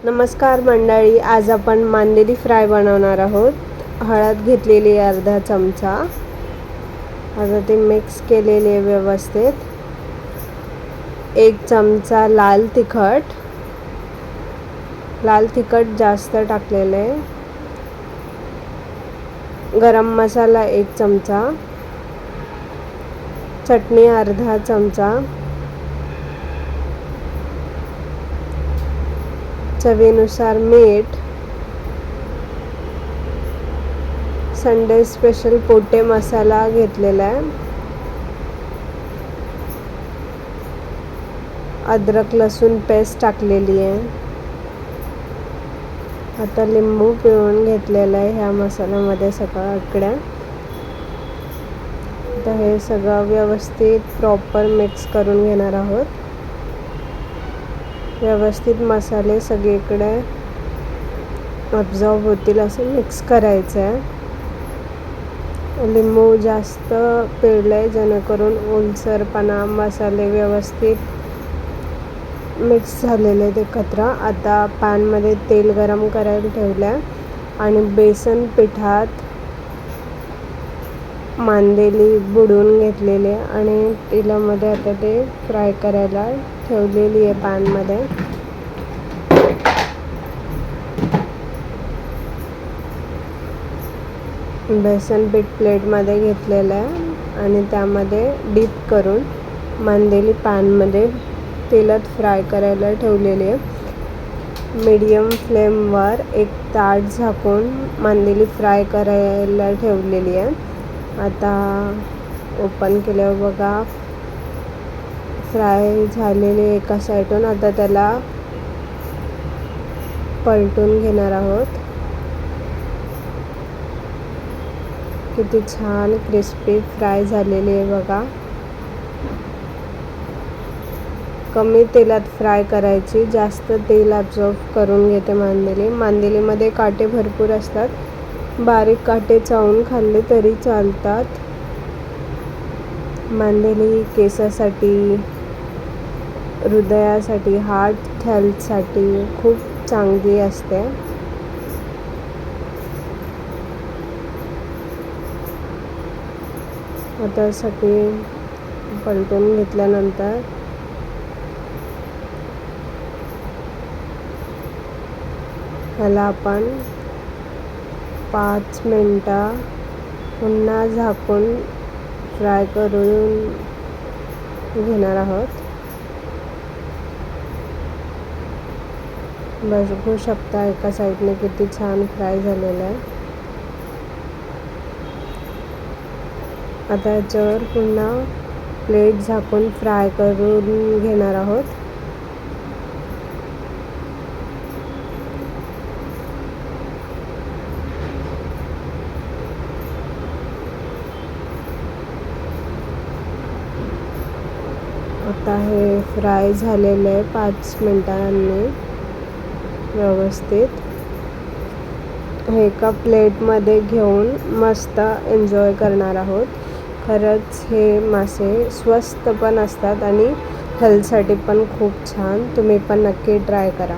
नमस्कार मंडळी, आज आपण मांदेली फ्राय बनवणार आहोत। हळद घेतलेली अर्धा चमचा, आता ते मिक्स केलेले व्यवस्थित। 1 चमचा लाल तिखट जास्त टाकलेले। गरम मसाला 1 चमचा, चटणी अर्धा चमचा, चवीनुसार मीठ, संडे स्पेशल पोटे मसाला घेतलेला आहे, अद्रक लसूण पेस्ट टाकलेली आहे। आता लिंबू पिळून घेतलेला आहे ह्या मसाल्यामध्ये सगळ्या। आता हे सगळं व्यवस्थित प्रॉपर मिक्स करून घेणार आहोत। व्यवस्थित मसाले सगळीकडे अब्झॉर्ब होतील असं मिक्स करायचं आहे। लिंबू जास्त पिळलंय जेणेकरून ओलसरपणा, मसाले व्यवस्थित मिक्स झालेले आहेत एकत्र। आता पॅनमध्ये तेल गरम करायला ठेवलं आणि बेसन पिठात मांदेली बुडवून घेतलेले आणि तेलामध्ये आता ते फ्राय करायला ठेवलेली आहे पॅनमध्ये। बेसन पीठ प्लेटमध्ये घेतलेलं आहे आणि त्यामध्ये डीप करून मांदेली पॅनमध्ये तेलात फ्राय करायला ठेवलेली आहे। मीडियम फ्लेमवर एक ताट झाकून मांदेली फ्राय करायला ठेवलेली आहे। आता ओपन केल्यावर बघा फ्राय झालेली एका साईडून। आता त्याला पलटून घेणार आहोत। किती छान क्रिस्पी फ्राय झालेली आहे बघा। कमी तेलात फ्राय करायची, जास्त तेल अब्झॉर्ब करून घेते मांदेलीमध्ये काटे भरपूर असतात, बारीक काटे चावून खाल्ले तरी चालतात। मांदेली केसासाठी, हृदयासाठी, हार्ट हेल्थसाठी खूप चांगली असते। आता सगळी पलटून घेतल्यानंतर ह्याला आपण 5 मिनिटं पुन्हा झाकून फ्राय करून घेणार आहोत। बघू शकता एका साईडने किती छान फ्राय झालेलं आहे। आता याच्यावर पुन्हा प्लेट झाकून फ्राय करून घेणार आहोत। आता हे फ्राय झालेलं आहे 5 मिनिटांनी व्यवस्थित। हे एका प्लेटमध्ये घेऊन मस्त एन्जॉय करणार आहोत। खरंच हे मासे स्वस्त पण असतात आणि हेल्थसाठी पण खूप छान। तुम्ही पण नक्की ट्राय करा।